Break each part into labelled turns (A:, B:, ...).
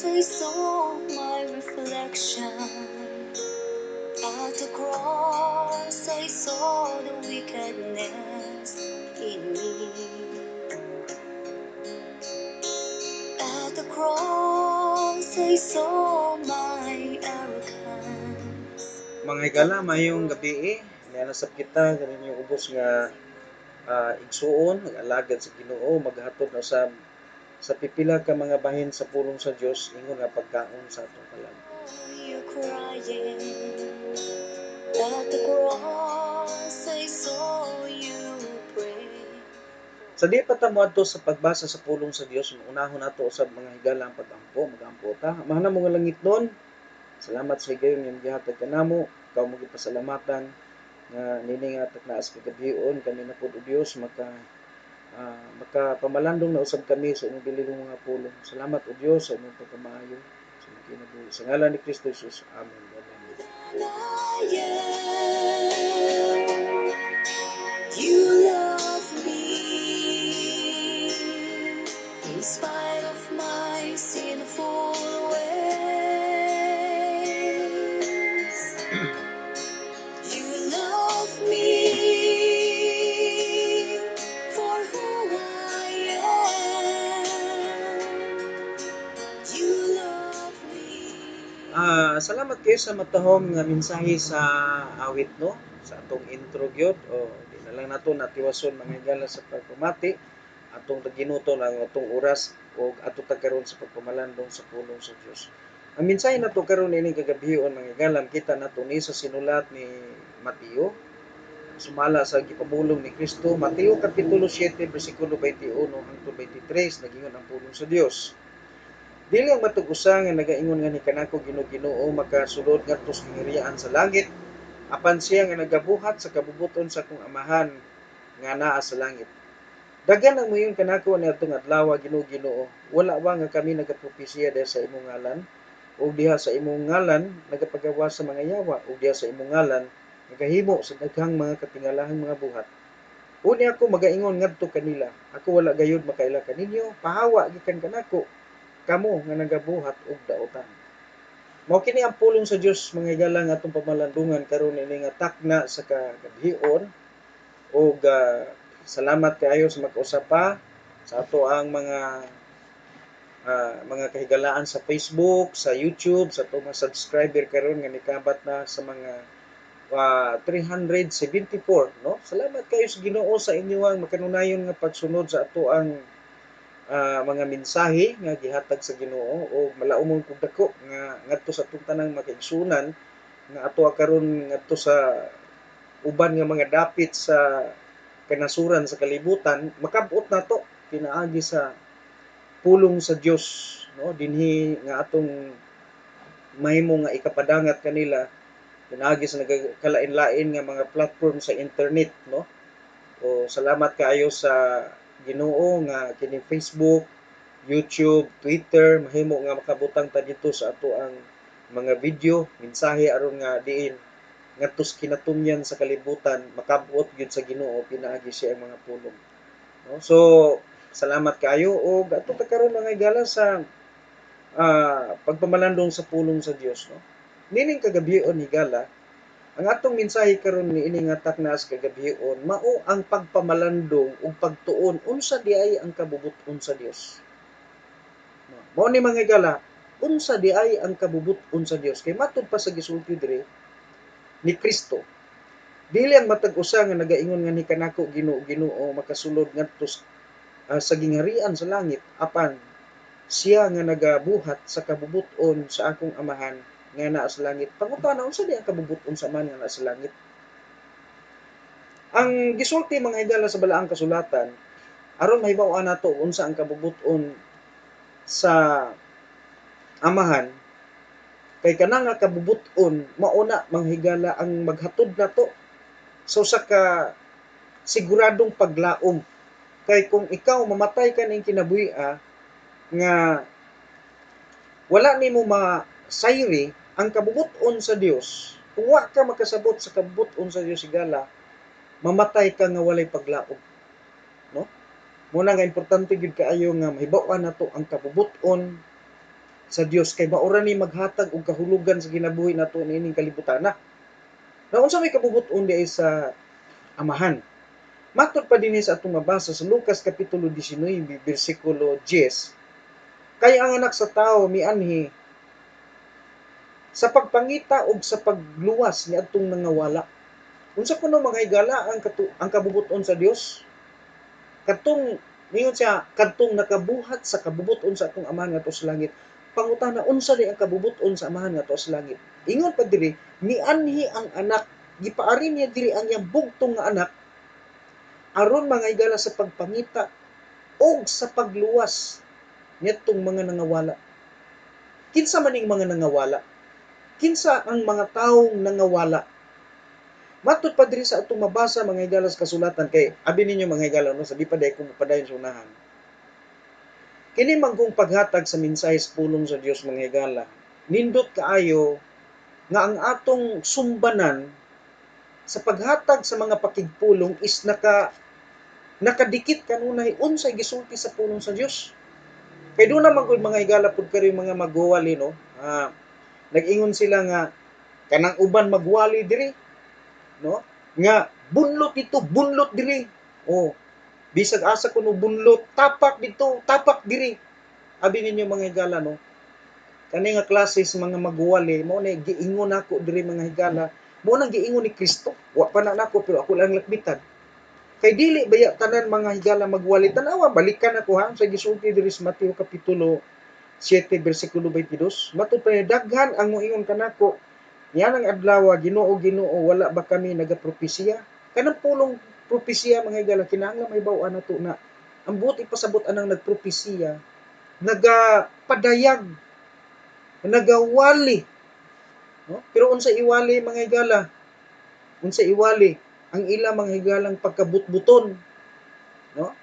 A: I saw my reflection. At the cross I saw the wickedness in me. At the cross I saw my arrogance.
B: Mga higala, mayong gabi nianasap kita ganin yung ubos nga igsuon, alagad sa Ginoo, maghatod na sa pipila ka mga bahin sa pulong sa Dios ingon nga pagkaon sa atong kalag.
A: You crying. At the cross I saw you pray.
B: Sa di pa ta moadto sa pagbasa sa pulong sa Dios, unahon nato sa mga higala ang pagampo, magampo ta. Mahana mo nga langit nun. Salamat sa higayon nga gihatag kanamo, ikaw mo gipasalamatan nga nini nga taknaas kagabion kami na pud o Dios makapamalandong na usab kami sa imong bililong mga pulong. Salamat o Dios sa imong pagkamaayo sa imong kinabuhi. Sa ngalan ni Kristo Jesus. Amen. Amen.
A: You love me in spite of my sinful ways. You love me for who I am. You love me.
B: Salamat kayo sa matahom nga mensahe sa awit no sa atong intro gyud o di na lang nato natiwason mga higala sa pagpamati atong taginuto ang atong oras o ato ta karon sa pagpamalandong sa pulong sa Dios. Ang mensahe nato karon ini kagabion mga higala kita nato ni sa sinulat ni Mateo sumala sa gipabulong ni Kristo. Mateo kapitulo 7 bersikulo 21 hangtod 23 nagingon ang pulong sa Dios. Dili ang matug usa nga nagaingon nga ni kanako Ginoo makasulod ngadto sa kingharian sa langit apan siya nga nagabuhat sa kabubuton sa akong amahan nga naa sa langit. Daghan ang moingon kanako niadtong adlaw Ginoo, wala ba nga kami nagapropesya diha sa imong ngalan o diha sa imong ngalan nagapagawa sa mga yawa o diha sa imong ngalan nagahimo sa daghang mga katingalahang mga buhat. Uni ako magaingon ngadto kanila, ako wala gayud makaila kaninyo, pahawa gikan kanako kamo nga nagabuhat og daotan. Mao kini ang pulong sa Dios mga higala nga atong pamalandungan karon ini nga takna sa kagabion og salamat kaayo sa mag-usap pa sa ato ang mga kahigalaan sa Facebook, sa YouTube, sa ato mga subscriber karon nga nikabat na sa mga 374 no. Salamat kayo sa Ginoo sa inyong makanunayon nga pagsunod sa ato ang mga mensahe nga gihatag sa Ginoo o malaumon kog dako nga ngadto sa atong tanang makaigsunan nga ato karon ngadto sa uban nga mga dapit sa kanasuran sa kalibutan makab-ot nato pinaagi sa pulong sa Dios no dinhi nga atong mahimo nga ikapadangat kanila pinaagi sa nagakalain-lain nga mga platform sa internet no. O salamat kaayo sa Ginoo nga kini Facebook, YouTube, Twitter mahimo nga makabutang ta dito sa ato ang mga video, mensahe aron nga diin ngadto sa kinatumyan sa kalibutan makabot gyud sa Ginoo pinaagi siya ang mga pulong. No? So salamat kaayo og ato ta karon mga higala sa pagpamalandong sa pulong sa Dios no. Nining kagabion higala ang atong mensahe karon niini nga taknas kagabion mao ang pagpamalandong ug pagtuon unsa di ay ang kabubut-on sa Dios. Mao ni mga higala, unsa di ay ang kabubut-on sa Dios kay matud pa sa gisulti diri ni Kristo. Dili ang matag usa nga nagaingon nga ni kanako Ginoo makasulod ngadto sa gingharian sa langit apan siya nga nagabuhat sa kabubut-on sa akong amahan nga naa sa langit. Pangutana unsa di ang kabubut-on sa amahan nga naa sa langit? Ang gisulti mga higala sa balaang kasulatan aron mahibaw-an nato unsa ang kabubut-on sa amahan kay kanang nga kabubut-on mauna mga higala ang maghatod nato sa usa ka siguradong paglaom. Kay kung ikaw mamatay ka ning kinabuhi nga wala nimo masayri ang kabubut-on sa Dios, kung wa ka makasabot sa kabubut-on sa Dios higala, mamatay ka nga walay paglaom. No? Muna nga importante gid kaayo nga mahibaw-an nato ang kabubut-on sa Dios kay maura ni maghatag og kahulugan sa kinabuhi nato niining kalibutan. Na unsa may kabubuton di sa amahan. Matud pa dinhi sa atong mabasa sa Lucas kapitulo 19 bersikulo 10, kay ang anak sa tao mianhi sa pagpangita og sa pagluwas ni atong nangawala. Unsa kuno mga higala ang kabubuton sa Dios? Katong ningon siya kadtong nakabuhat sa kabubuton sa atong amahan ngadto sa langit. Pangutana unsa di ang kabubuton sa amahan ngadto sa langit? Ingon pa diri mianhi ang anak, gipaari niya diri ang iyang bugtong nga anak aron mga higala sa pagpangita og sa pagluwas nitong mga nangawala. Kinsa maning mga nangawala? Kinsa ang mga taong nangawala? Matud pa diri sa atong mabasa mga higala sa kasulatan kay abi ninyo mga higala no sabi pa day kung padayon sa unahan. Kini manggong paghatag sa mensahe sa pulong sa Dios mga higala. Nindot kaayo nga ang atong sumbanan sa paghatag sa mga pakigpulong is nakadikit kanunay unsay gisulti sa pulong sa Dios. Kay doon naman kung mga higala pud kari mga magwali no. Nag-ingon sila nga kanang uban magwali diri no nga bunlot dito bunlot diri oh bisag asa kuno bunlot tapak dito tapak diri abi ninyo mga higala no kani nga klase sa mga magwali mo na giingon nako diri mga higala mo nang giingon ni Kristo wa pa na nako pero ako lang lakbitan kay dili baya tanan mga higala magwali tanawa balikan ako ha sa gisulti diri sa Mateo kapitulo 7 bersikulo 22 matud pa daghan ang moingon kanako yan ang adlaw Ginoo Ginoo wala ba kami nagapropesiya kanang pulong propesiya mga higala kinahanglan may baw nato na ang buot ipasabot anang nagpropesiya nagapadayag nagawali no pero unsa iwali mga higala unsa iwali ang ila mga higalang pagkabutbuton no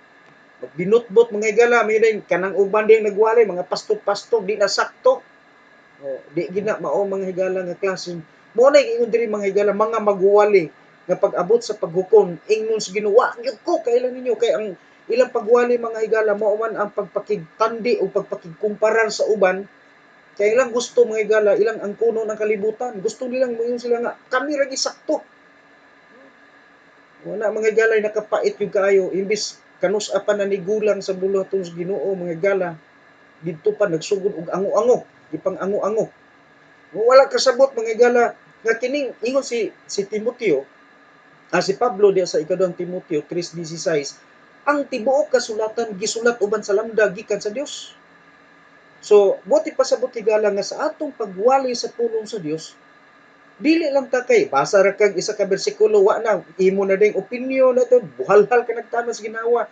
B: magbinutbot mga higala may din kanang uban din nagwali mga pastog-pastog di na sakto di gina mao mga higala nga klase mo na ingon diri mga higala mga magwali nga pag-abot sa paghukom ingnon sa Ginoo wa gyud ko kailan ninyo kay ang ilang pagwali mga higala mao man ang pagpakigtandi o pagpakigkumparar sa uban kay ilang gusto mga higala ilang ang kuno ng kalibutan gusto nilang moingon sila nga kami ra sakto wala mga higala nakapait yung kaayo imbis kanus pa na nigulang sa bulaton sa Ginoo mga higala didto pa nagsugod og ango-ango ipang ango-ango wala kasabot mga higala nga kining ingon si Timoteo si Pablo diya sa ikaduhang Timoteo 3:16 ang tibuok kasulatan gisulat uban sa lamda gikan sa Dios so buti pasabot higala nga sa atong pagwali sa pulong sa Dios dili lang ta kay basa ra kag isa ka bersikulo wa na imo na ding opinion nato buhalhal ka nagtama sa ginawa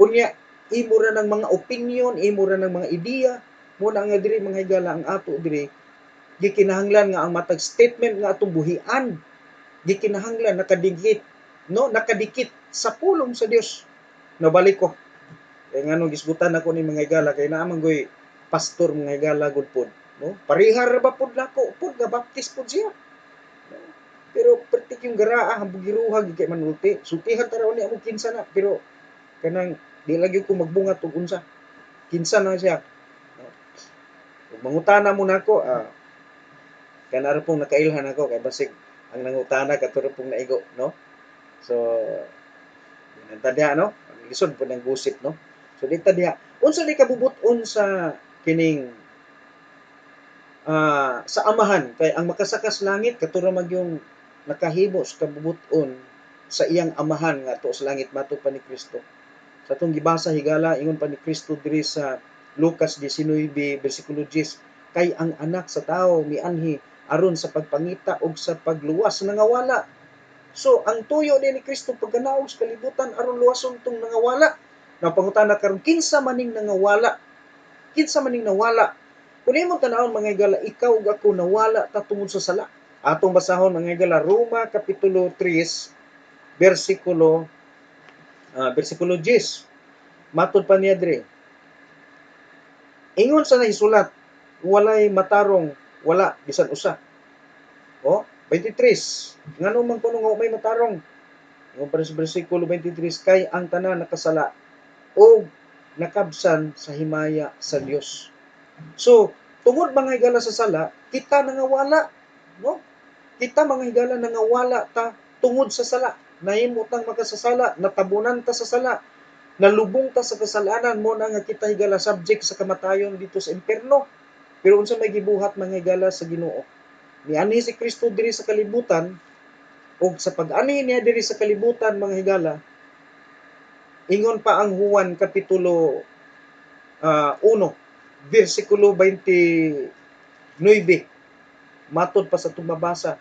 B: unya imo ra ng mga opinion imo ra ng mga ideya mo na nga diri mga higala ang ato diri gikinahanglan nga ang matag statement nga atong buhian gikinahanglan nakadikit no nakadikit sa pulong sa Dios nabalik ko kay nganong gisgutan ako ni mga higala kay naa man goy pastor mga higala gud pod no parihar ba pod nako pod nga baptist pod siya no? Pero pertik yung garaa ang bugiruhag kay manulti sutihan taraw ni amo kinsa na pero kanang di lagi ko magbungat og unsa kinsa na siya no? Mangutana mo nako kanara pong nakailhan ako kay basig ang nangutana katuro pong naigo no so tadya no lisod po ng gusip no so di tadya unsa di kabubuton sa kining sa amahan kay ang makasakas langit katuro mag yung nakahimo sa kabubuton sa iyang amahan nga to sa langit matud pa ni Kristo sa atong gibasa higala ingon pa ni Kristo diri sa Lucas 19 bersikulo 10 kay ang anak sa tao mianhi aron sa pagpangita og sa pagluwas sa nangawala so ang tuyo ni Kristo pagkanaog sa kalibutan aron luwason tong nangawala napangutana karon kinsa maning nangawala kinsa maning nawala kung imong tanawon mga higala ikaw ug ako nawala ta tungod sa sala atong basahon mga higala Roma kapitulo 3 bersikulo 10 matud pa niya diri ingon sa nahisulat walay matarong wala bisan usa 23 ngano man kuno nga may matarong ingon pa sa bersikulo 23 kay ang tanan nakasala o nakabsan sa himaya sa Dios so tungod mga higala sa sala, kita nangawala, no? Kita mga higala nangawala ta tungod sa sala. Nahimo tang makasasala, natabunan ta sa sala, nalubong ta sa kasalanan mo na nga kita higala subject sa kamatayon dito sa impierno. Pero unsa may gibuhat mga higala sa Ginoo? Niani si Kristo diri sa kalibutan, ug sa pag-ani niya diri sa kalibutan mga higala, ingon pa ang Juan kapitulo 1, versikulo 29, matod pa sa tumabasa.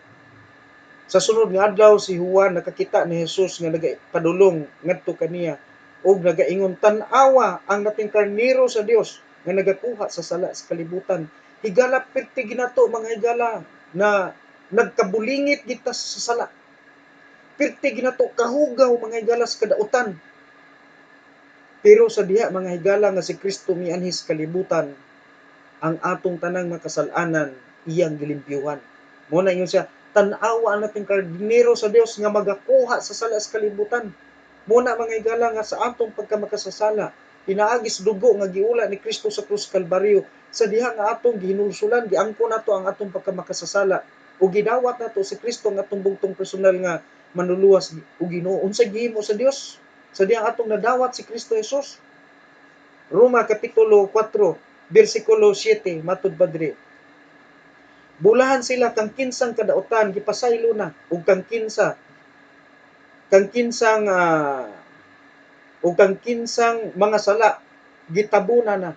B: Sa sunod nga adlaw si Juan nakakita ni Jesus nga nagapadulong ngadto kaniya ug nagaingon, tan-awa ang nating karnero sa Dios nga nagakuha sa sala sa kalibutan. Higala perti ginato mga higala na nagkabulingit kita sa sala. Perti ginato kahugaw mga higala sa kadautan. Pero sa diha mga higala nga si Kristo mianhi sa kalibutan, ang atong tanang makasalanan iyang gilimpyuhan. Mo na ingon siya, tan-awa nating karnero sa Dios nga magakuha sa sala sa kalibutan. Muna mga higala nga sa atong pagkamakasasala, pinaagis dugo nga giula ni Kristo sa krus Kalbaryo, sa diha nga atong gihinulsulan, giangko nato ang atong pagkamakasasala, o gidawat nato si Kristo nga atong bugtong personal nga manluluwas o Ginoo. Unsa gihimo sa Dios? Sa diha atong nadawat si Kristo Jesus. Roma kapitulo 4, versikulo 7, matud padre. Bulahan sila kang kinsang kadautan gipasaylo na ug kang kinsang mga sala gitabuna na.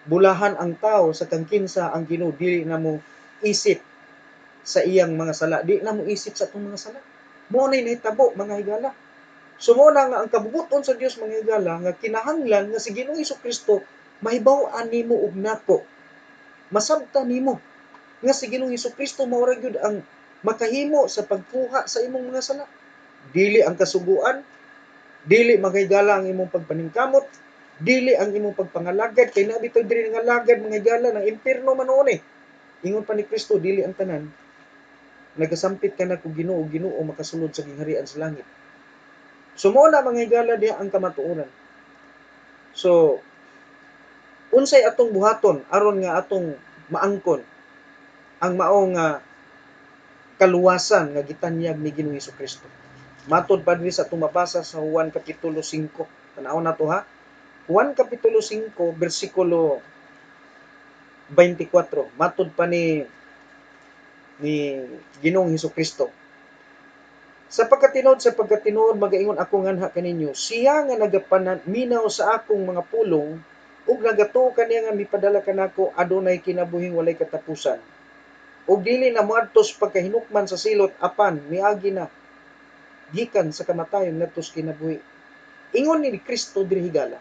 B: Bulahan ang tao sa kang kinsa ang Ginoo dili na mo isip sa iyang mga sala, di na mo isip sa atong mga sala. Mo nay nahitabo mga higala. Sumuna nga ang kabubuton sa Dios mga higala nga kinahanglan nga si Ginoong Hesukristo mahibaw-an nimo ug nako, masabtan nimo nga si Ginoong Hesukristo mao ra gyud ang makahimo sa pagkuha sa imong mga sala. Dili ang kasuguan, dili mga higala ang imong pagpaningkamot, dili ang imong pagpangalagad kay nabi to diri nga lagad mga higala ng impierno manuon eh. Ingon pa ni Kristo, dili ang tanan nagasampit ka na kung Ginoo, Ginoo makasulod sa gingharian sa langit. So mo na mga higala diha ang kamatuoran. So unsay atong buhaton aron nga atong maangkon ang maong kaluwasan nga gitanyag ni Ginoong Hesukristo. Matod pa dinhi sa atong mabasa sa Juan kapitulo 5. Tanaw na to ha. Juan kapitulo 5 bersikulo 24. Matod pa ni Ginoong Hesukristo. Sa pagkatinuod magaingon ako nganha kaninyo, siya nga nagapaminaw sa akong mga pulong ug nagatuo kaniya nga mipadala kanako adunay kinabuhing walay katapusan. Ug dili na moadtos pagkahinukman sa silot apan miagi na gikan sa kamatayon ngadto sa kinabuhi. Ingon ni Kristo diri higala.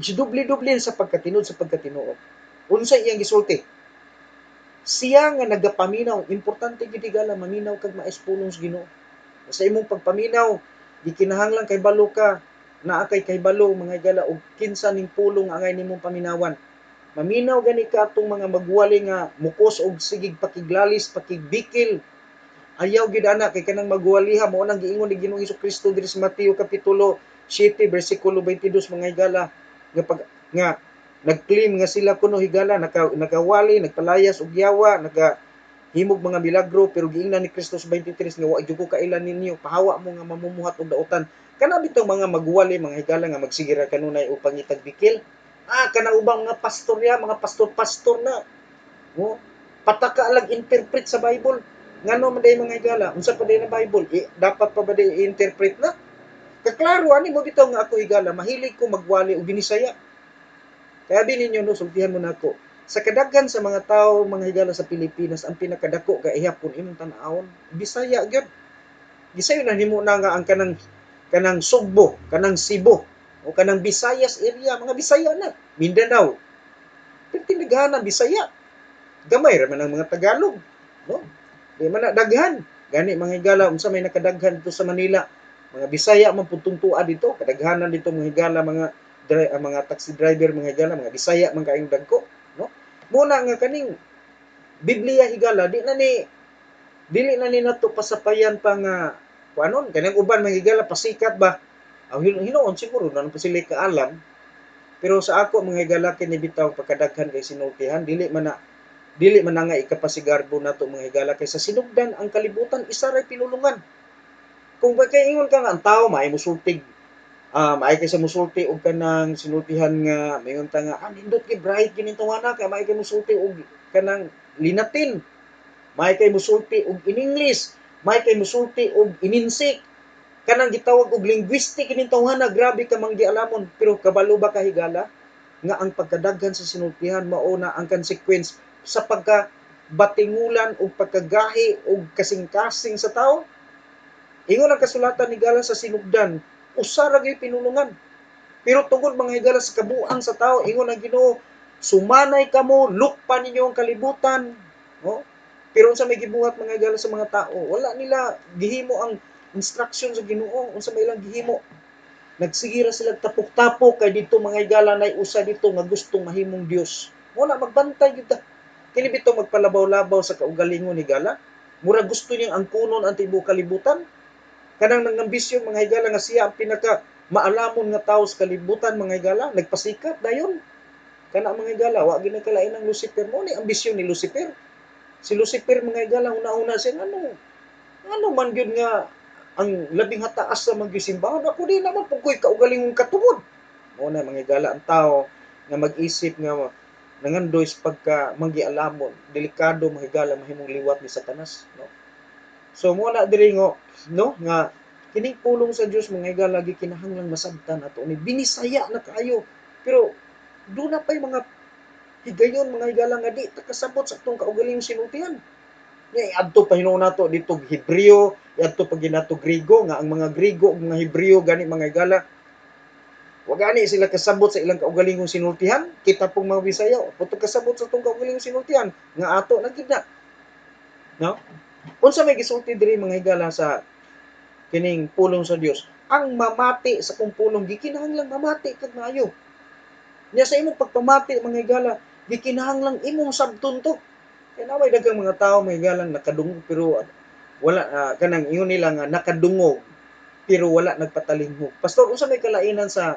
B: Dubli-dubli sa pagkatinuod. Unsa iyang gisulti? Siya nga nagapaminaw, importante gid higala maminaw kag mais pulong sa Ginoo. Sa imong pagpaminaw, gikinahanglan kay balo ka, naa kay kahibalo mga higala og kinsa ning pulong angay nimong paminawan. Maminaw gani ka atong mga magwali nga mukos og sigig pakiglalis, pakigbikil. Ayaw gid ana kay kanang magwaliha mao nang giingon ni Ginoong Hesukristo diri sa Mateo kapitulo 7 bersikulo 22 mga higala nga nagclaim nga sila kuno higala nakawali, nagpalayas og yawa, himog mga milagro, pero giingnan ni Kristo sa 23 nga wa gyud ko kailan ninyo, pahawa mo nga mamumuhat og dautan. Kana bitong mga magwali mga higala nga magsigira kanunay og pangitag bikil. Kana ubang mga pastorya, mga pastor na. Oh, pataka lang interpret sa Bible. Ngano man day mga higala, unsa pa day na Bible? Dapat pa ba day i-interpret na? Kaklaro ani mo bitaw nga ako higala, mahilig ko magwali og binisaya. Kaya bininyo no, sultihan mo nako. Sa kadaghan sa mga tao mga higala sa Pilipinas, ang pinakadako ka ihapon imong tan-awon Bisaya gyud. Gisayo na nimo na nga ang kanang Sugbo, kanang Cebu, o kanang Visayas area, mga Bisaya na. Mindanao. Pero tindaghana Bisaya. Gamay ra man ang mga Tagalog, no? Di man na daghan. Gani mga higala unsa may nakadaghan dito sa Manila. Mga Bisaya man pud tungtuan dito, kadaghanan dito mga higala mga taxi driver mga higala, mga Bisaya man kaayong dagko, no? Muna nga kaning Biblia higala dili na ni nato pasapayan pa nga kuanon kanang uban mga higala pasikat ba. Hinuon siguro na pa sila kaalam Pero sa ako mga higala kini bitaw pagkadaghan kay sinultihan dili man na nga ikapasigarbo nato mga higala kay sa sinugdan ang kalibutan isa ray pinulungan. Kung ingon ka nga ang tao maay mosultig maay kay sa musulti og kanang sinultihan nga mayon ta nga nindot kay bright kini tawana kay maay kay musulti og kanang linatin, maay kay musulti og in English, maay kay musulti og ininsik, kanang gitawag og linguistic kini tawhana grabe ka manggialamon pero kabalo ba ka higala nga ang pagkadaghan sa sinultihan mao na ang consequence sa pagkabatingulan o pagkagahi o kasing-kasing sa tao. Ingon ang kasulatan ni Gala sa sinugdan, usa ra gyud pinulungan. Pero tungod mga higala sa kabuang sa tao, ingon ang Ginoo, sumanay kamo, lukpa ninyo ang kalibutan. No? Pero unsa may gibuhat mga higala sa mga tao, wala nila gihimo ang instruction sa Ginoo, unsa may ilang gihimo. Nagsigira sila tapok-tapok kay dito mga higala nay usa dito nga gustong mahimong Dios. Mo na magbantay gyud ta. Kini bitaw magpalabaw-labaw sa kaugalingon ni Gala. Mura gusto niyang angkunon ang tibuok kalibutan. Kanang nangambisyon mga higala nga siya ang pinaka maalamon nga tawo sa kalibutan mga higala, nagpasikat dayon. Kana mga higala, wa gyud kalain ang Lucifer mo ni ambisyon ni Lucifer. Si Lucifer mga higala una-una siya ano man gyud nga ang labing hataas sa mga simbahan ako di naman pug koy kaugalingong katubod. Mao na mga higala ang tao nga mag-isip nga nangandoy sa pagka manggialamon, delikado mga higala mahimong liwat ni Satanas, no? So mo na diri ngo no nga kining pulong sa Dios mga higala lagi kinahanglang masabtan ato ni binisaya na kaayo pero do na pay mga higayon mga higala nga di ta kasabot sa atong kaugalingong sinultihan. Nya adto pa hinuon nato dito Hebreo, adto pa ginato Griego nga ang mga Griego ug mga Hebreo gani mga higala wa gani sila kasabot sa ilang kaugalingong sinultihan. Kita pong mga Bisaya puto kasabot sa atong kaugalingong sinultihan nga ato na gid na. No? Unsa may gisulti diri mga higala sa kining pulong sa Dios? Ang mamati sa kung pulong gikinahanglang mamati kag maayo. Nya sa imong pagpamati mga higala, gikinahanglang imong sabton to. Kaya naway daghang mga tao mga higala nakadungog pero wala kanang ingon nila nga nakadungog pero wala nagpatalinghog. Pastor, unsa may kalainan sa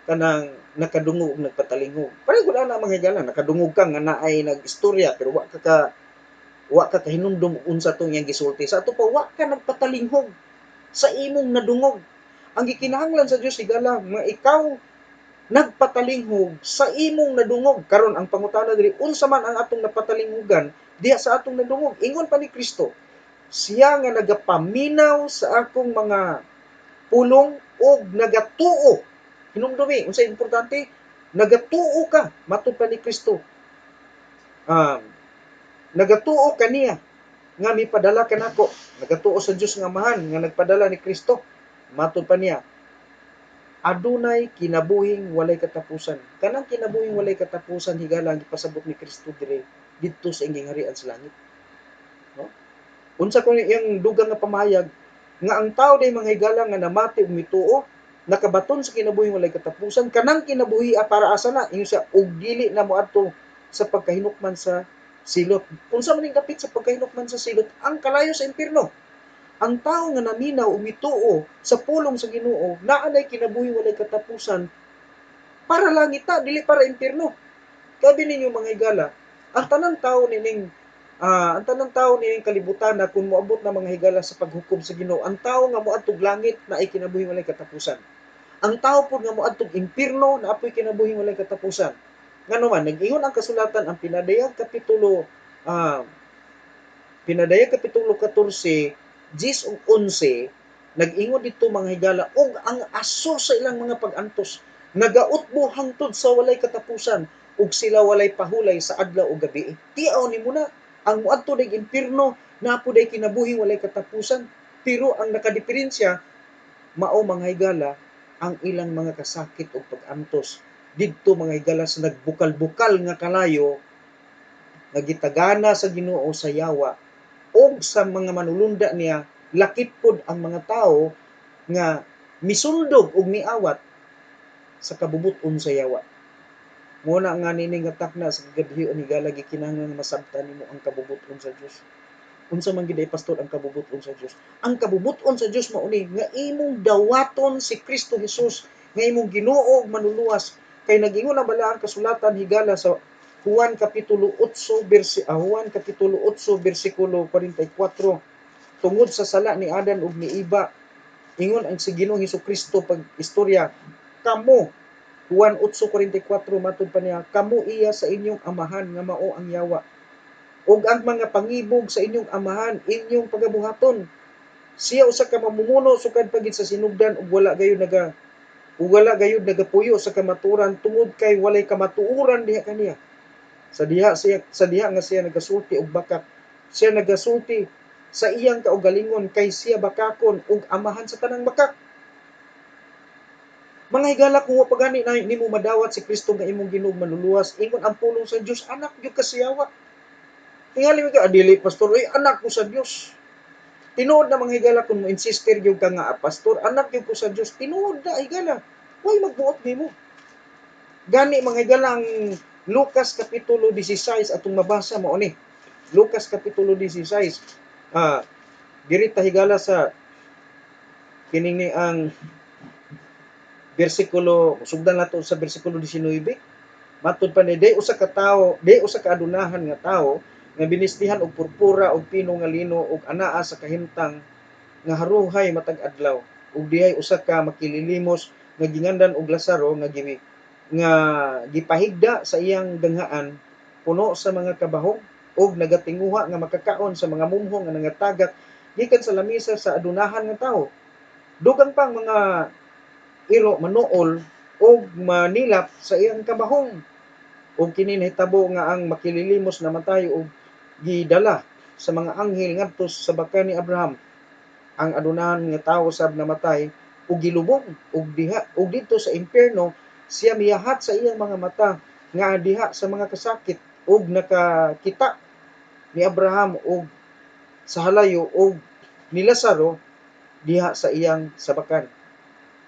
B: kanang nakadungog ug nagpatalinghog? Pareho gud ana mga higala, nakadungog ka nga naay nagistorya pero wa ka kahinumdum unsa tong iyang gisulti. Sa ato pa wa ka nagpatalinghog sa imong nadungog. Ang gikinahanglan sa Dios higala nga ikaw nagpatalinghog sa imong nadungog. Karon ang pangutana diri unsa man ang atong napatalinghogan diha sa atong nadungog. Ingon pa ni Kristo, siya nga nagapaminaw sa akong mga pulong og nagatuo. Hinumdumi unsa importante? Nagatuo ka matud pa ni Kristo. Um, nagatuo kaniya nga mipadala kanako. Nagatuo sa Dios nga Amahan nga nagpadala ni Kristo. Matud pa niya, adunay kinabuhing walay katapusan. Kanang kinabuhing walay katapusan higala ang gipasabot ni Kristo dire didto sa inging harian sa langit. No? Unsa ko iyang dugang nga pamayag nga ang tao day mga higala nga namati ug mituo nakabaton sa kinabuhing walay katapusan kanang kinabuhi para asa na ingon siya ug dili na moadto sa pagkahinukman sa silot. Unsa man ning dapit sa pagkahinukman sa silot? Ang kalayo sa impierno. Ang tao nga naminaw ug mituo sa pulong sa Ginoo naa nay kinabuhi walay katapusan para langit ta dili para impierno. Kabi ninyo mga higala, ang tanang tao nining ang tanang tao nining kalibutan na kung moabot na mga higala sa paghukom sa Ginoo, ang tao nga moadtog langit na ay kinabuhi walay katapusan. Ang tao pod nga moadtog impierno na apoy kinabuhi walay katapusan. Ngano man nag-ingon ang kasulatan ang pinadayag kapitulo 14, 10 ug 11 nag-ingon dito mga higala og ang aso sa ilang mga pag-antos nagautbo hangtod sa walay katapusan ug sila walay pahulay sa adlaw ug gabi. Tiaw nimo na ang moadto dag impierno naapod ay kinabuhing walay katapusan pero ang nakadiferensya mao mga higala ang ilang mga kasakit ug pag-antos didto mga higala sa nagbukal-bukal nga kalayo nagitagana sa Ginoo sa yawa o sa mga manulunda niya lakip pod ang mga tao nga misuldog og miawat sa kabubut-on sa yawa. Muna nga nining nga takna sa gabion ni gala gikinahanglan masabtan nimo ang kabubut-on sa Dios. Unsa man gid pastor ang kabubut-on sa Dios? Ang kabubut-on sa Dios mao ni nga imong dawaton si Kristo Jesus nga imong Ginoo ug manuluwas Kay nag-ingon ang balaang kasulatan higala sa Juan kapitulo 8 bersikulo 44, tungod sa sala ni Adan ug ni Eva, ingon ang si Ginoong Hesukristo pag istorya, kamo, Juan 8:44 matud pa niya, kamo iya sa inyong amahan nga mao ang yawa, ug ang mga pangibog sa inyong amahan inyong pagabuhaton. Siya usa ka mamumuno sukad pagid sa sinugdan ug wala gayud nagapuyo sa kamaturan tungod kay walay kamatuoran diha kaniya. Sa diha nga siya nagasulti og bakak. Siya nagasulti sa iyang kaugalingon kay siya bakakon ug amahan sa tanang bakak. Mga higala, kung wa pagani na nimo madawat si Kristo nga imong Ginoo manluluwas, ingon ang pulong sa Dios, anak gyud kasiyawa. Tingali mi ka adili pastor, ay anak ko sa Dios. Tinuod na mga higala, kung mo-insister gyud ka nga pastor, anak gyud ko sa Dios. Tinuod na higala. Way magbuot nimo. Gani mga higala, ang Lucas kapitulo 16 atong mabasa mo ni. Lucas kapitulo 16. Diri ta higala sa kining ang bersikulo, sugdan nato sa bersikulo 19. Matud pa ni, day usa ka adunahan nga tawo nga binistihan og purpura og pino nga lino ug anaa sa kahimtang nga haruhay matag adlaw, ug dihay usa ka makililimos nga gingandan og Lazaro nga gipahigda sa iyang danghaan puno sa mga kabahong ug nagatinguha nga makakaon sa mga mumho nga nangatagak gikan sa lamisa sa adunahan nga tawo. Dugang pang mga iro manuol og manilap sa iyang kabahong, ug kini nahitabo nga ang makililimos namatay ug gidala sa mga anghel ngadto sa baka ni Abraham. Ang adunahan nga tawo sab namatay ug gilubong ug didto sa impierno siya miyahat sa iyang mga mata nga diha sa mga kasakit ug nakakita ni Abraham ug sa halayo ug ni Lazaro diha sa iyang sabakan.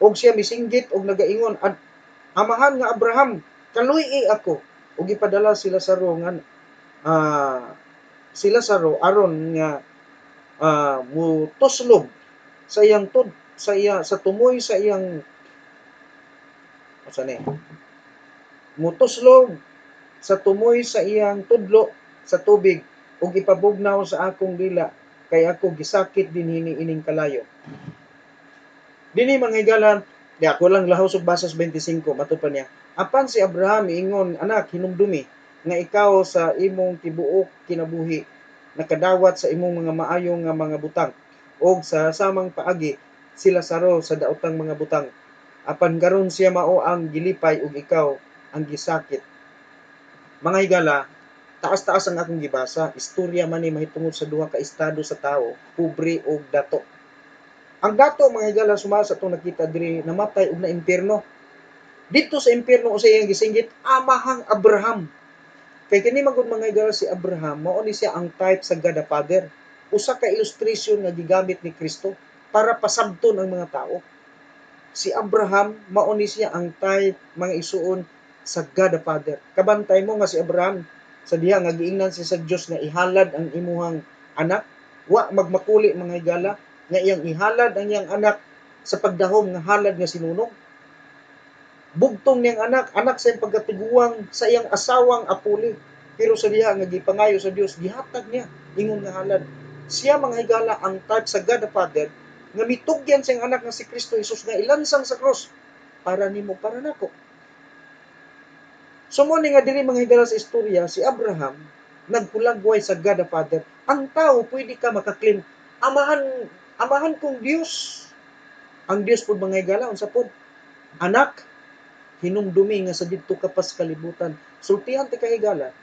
B: Ug siya misinggit ug nagaingon, amahan nga Abraham, kaluy ako, ug ipadala si Lazaro aron nga mutuslog sa iyang sa tumoy sa iyang mutuslog sa tumoy sa iyang tudlo sa tubig ug ipabugnaw sa akong dila kay ako gisakit dinhi ining kalayo. Dinhi mga higalan, di ako lang lahos og basa sa 25, matud pa niya, apan si Abraham ingon, anak, hinumdumi nga ikaw sa imong tibuok kinabuhi nakadawat sa imong mga maayong nga mga butang, og sa samang paagi si Lazaro sa daotang mga butang. Apan karon siya mao ang gilipay ug ikaw ang gisakit. Mga higala, taas-taas ang akong gibasa, istorya man ni mahitungod sa duha ka estado sa tao, pobre ug dato. Ang dato mga higala, sumasa itong nakita diri, namatay ug na impierno. Dito sa impierno usay iyang gisinggit, amahang Abraham. Kay kini magud mga higala, si Abraham mao ni siya ang type sa God the Father. Usa ka illustration nga gigamit ni Kristo para pasabton ang mga tao. Si Abraham mao ni siya ang type mga isuon sa God the Father. Kabantay mo nga si Abraham sa diha nga giingnan siya sa Dios nga ihalad ang imuhang anak, wa magmakuli mga higala nga iyang ihalad ang iyang anak sa pagdahom nga halad nga sinunog. Bugtong niyang anak sa iyang pagkatiguang sa iyang asawang apuli. Pero sa diha nga gipangayo sa Dios, gihatag niya ingon nga halad. Siya mga higala ang type sa God the Father nga mitugyan sa iyang anak nga si Kristo Jesus nga ilansang sa cross para nimo, para nako. Sumuni nga diri mga higala sa istorya, si Abraham nagkulagway sa God the Father. Ang tao pwede ka makaklaim, amahan kong Dios. Ang Dios pud mga higala unsa pud? Anak, hinumdumi nga sa didto ka pas kalibutan. Sultihan ti kahigala.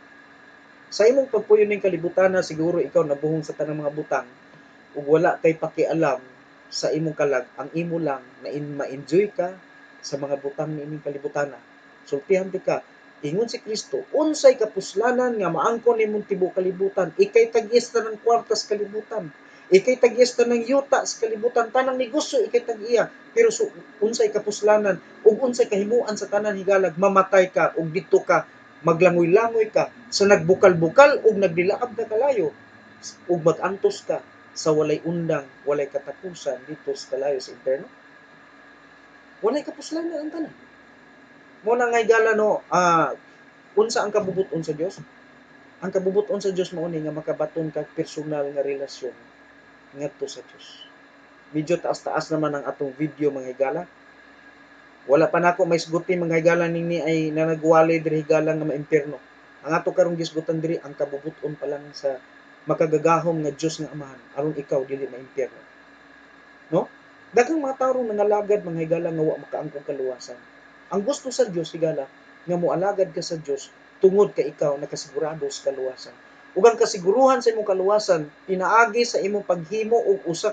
B: Sa imong pagpuyo ning kalibutan na siguro ikaw nabuhong sa tanang mga butang ug wala kay pakialam sa imong kalag, ang imo lang na ma-enjoy ka sa mga butang ni ining kalibutan. Sultihan ti ka. Ingon si Kristo, unsay kapuslanan nga maangkon nimong tibuok kalibutan, ikay tag-is ta ng kwartas kalibutan, ikay tag-is ta ng yuta sa kalibutan, tanang negosyo ikay tag-iya, pero unsay kapuslanan ug unsay kahimuan sa tanan higalag, mamatay ka ug didto ka maglangoy-langoy ka sa nagbukal-bukal ug nagdilaab na kalayo ug magantos ka sa walay undang, walay katapusan dito sa kalayo sa impierno. Walay kapuslanan ang tanan. Mo na nga higala no, unsa ang kabubuton sa Dios? Ang kabubuton sa Dios mao ni nga makabaton kag personal nga relasyon ngadto sa Dios. Medyo taas-taas naman ang atong video mga higala. Wala pa nako may sguti mga higala nini ay nanagwali diri higala nga maimpierno. Ang ato karong gisgutan diri ang kabubuton pa lang sa makagagahom nga Dios nga Amahan aron ikaw dili maimpierno. No? Daghang mga tawo nangalagad mga higala nga wa makaangkon kaluwasan. Ang gusto sa Dios higala nga moalagad ka sa Dios tungod kay ikaw nakasigurado sa kaluwasan. Ug ang kasiguruhan sa imong kaluwasan pinaagi sa imong paghimo og usa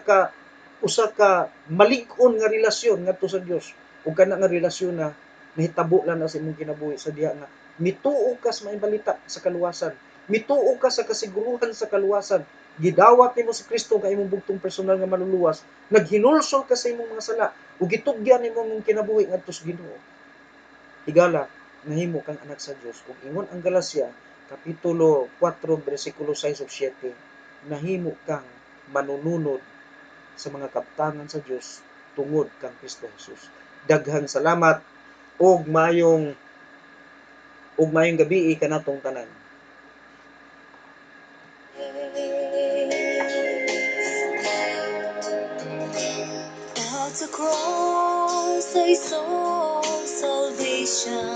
B: ka malig-on nga relasyon ngadto sa Dios. Ug kana nga relasyon na nahitabo lang na sa imong kinabuhi sa diha nga mituo ka sa maayong balita sa kaluwasan. Mituo ka sa kasiguruhan sa kaluwasan. Gidawat nimo si Kristo nga imong bugtong personal nga maluluwas. Naghinulsol ka sa imong mga sala ug gitugyan nimo ang kinabuhi ngadto sa Ginoo. Higala, nahimo kang anak sa Dios ug ingon ang Galacia kapitulo 4 bersikulo 6 ug 7, nahimo kang manununod sa mga kabtangan sa Dios tungod kang Kristo Jesus. Daghang salamat ug mayong gabi kanatong tanan.
A: At the cross I saw salvation.